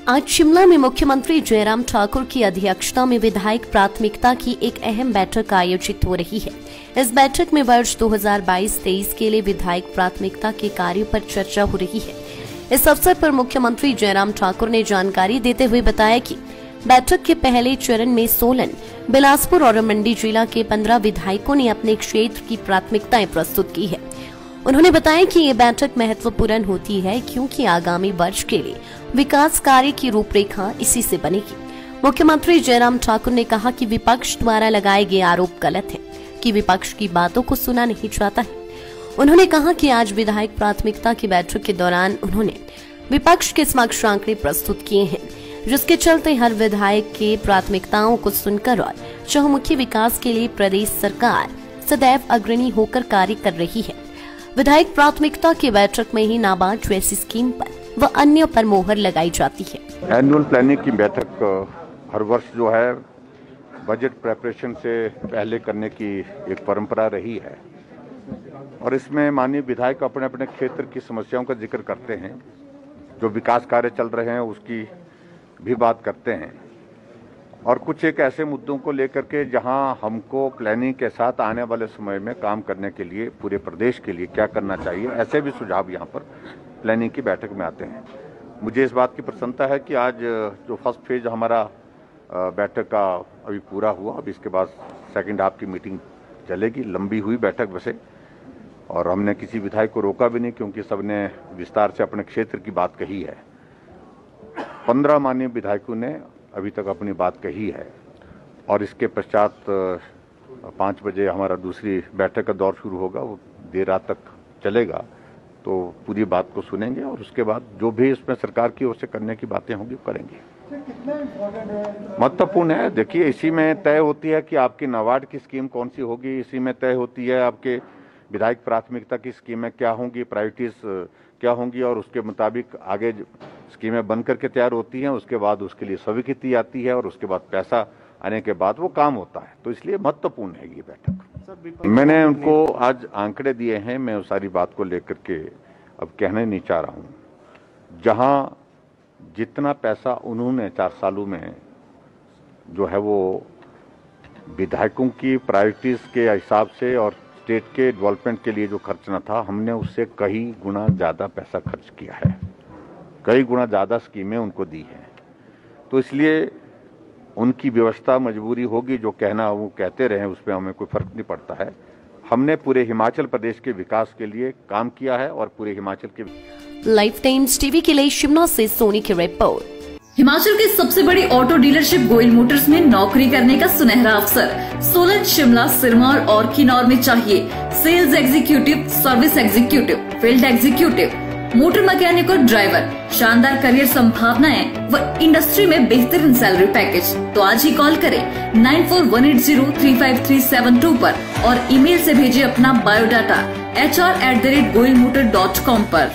आज शिमला में मुख्यमंत्री जयराम ठाकुर की अध्यक्षता में विधायक प्राथमिकता की एक अहम बैठक आयोजित हो रही है। इस बैठक में वर्ष 2022-23 के लिए विधायक प्राथमिकता के कार्यों पर चर्चा हो रही है। इस अवसर पर मुख्यमंत्री जयराम ठाकुर ने जानकारी देते हुए बताया कि बैठक के पहले चरण में सोलन, बिलासपुर और मंडी जिला के 15 विधायकों ने अपने क्षेत्र की प्राथमिकताएं प्रस्तुत की है। उन्होंने बताया कि ये बैठक महत्वपूर्ण होती है क्योंकि आगामी वर्ष के लिए विकास कार्य की रूपरेखा इसी से बनेगी। मुख्यमंत्री जयराम ठाकुर ने कहा कि विपक्ष द्वारा लगाए गए आरोप गलत है कि विपक्ष की बातों को सुना नहीं जाता है। उन्होंने कहा कि आज विधायक प्राथमिकता की बैठक के दौरान उन्होंने विपक्ष के समक्ष आंकड़े प्रस्तुत किए हैं, जिसके चलते हर विधायक के प्राथमिकताओं को सुनकर और चहुमुखी विकास के लिए प्रदेश सरकार सदैव अग्रणी होकर कार्य कर रही है। विधायक प्राथमिकता की बैठक में ही नाबार्ड जैसी स्कीम पर व अन्य पर मोहर लगाई जाती है। एनुअल प्लानिंग की बैठक हर वर्ष जो है बजट प्रेपरेशन से पहले करने की एक परंपरा रही है और इसमें माननीय विधायक अपने अपने क्षेत्र की समस्याओं का जिक्र करते हैं, जो विकास कार्य चल रहे हैं उसकी भी बात करते हैं और कुछ एक ऐसे मुद्दों को लेकर के जहां हमको प्लानिंग के साथ आने वाले समय में काम करने के लिए पूरे प्रदेश के लिए क्या करना चाहिए, ऐसे भी सुझाव यहां पर प्लानिंग की बैठक में आते हैं। मुझे इस बात की प्रसन्नता है कि आज जो फर्स्ट फेज हमारा बैठक का अभी पूरा हुआ, अब इसके बाद सेकंड हाफ की मीटिंग चलेगी। लंबी हुई बैठक वैसे, और हमने किसी विधायक को रोका भी नहीं क्योंकि सबने विस्तार से अपने क्षेत्र की बात कही है। 15 माननीय विधायकों ने अभी तक अपनी बात कही है और इसके पश्चात 5 बजे हमारा दूसरी बैठक का दौर शुरू होगा, वो देर रात तक चलेगा। तो पूरी बात को सुनेंगे और उसके बाद जो भी इसमें सरकार की ओर से करने की बातें होंगी वो करेंगे। महत्वपूर्ण है, देखिए इसी में तय होती है कि आपकी नाबार्ड की स्कीम कौन सी होगी, इसी में तय होती है आपके विधायक प्राथमिकता की स्कीमें क्या होंगी, प्रायोरिटीज क्या होंगी और उसके मुताबिक आगे स्कीमें बन करके तैयार होती हैं। उसके बाद उसके लिए स्वीकृति आती है और उसके बाद पैसा आने के बाद वो काम होता है। तो इसलिए महत्वपूर्ण है ये बैठक। मैंने उनको आज आंकड़े दिए हैं, मैं उस सारी बात को लेकर के अब कहना नहीं चाह रहा हूं। जहां जितना पैसा उन्होंने 4 सालों में जो है वो विधायकों की प्रायोरिटीज के हिसाब से और स्टेट के डेवलपमेंट के लिए जो खर्चना था, हमने उससे कई गुना ज़्यादा पैसा खर्च किया है, कई गुना ज़्यादा स्कीमें उनको दी हैं। तो इसलिए उनकी व्यवस्था मजबूरी होगी, जो कहना वो कहते रहे उसमें हमें कोई फर्क नहीं पड़ता है। हमने पूरे हिमाचल प्रदेश के विकास के लिए काम किया है और पूरे हिमाचल के लाइफ टाइम्स टीवी के लिए शिमला से सोनी की रिपोर्ट। हिमाचल की सबसे बड़ी ऑटो डीलरशिप गोयल मोटर्स में नौकरी करने का सुनहरा अवसर सोलन, शिमला, सिरमौर और किन्नौर में चाहिए sales executive, service executive, field executive, motor mechanic और ड्राइवर। शानदार करियर संभावनाएं व इंडस्ट्री में बेहतरीन सैलरी पैकेज। तो आज ही कॉल करें 9418035372 पर और ईमेल से भेजिए अपना बायोडाटा hr@goilmotor.com पर।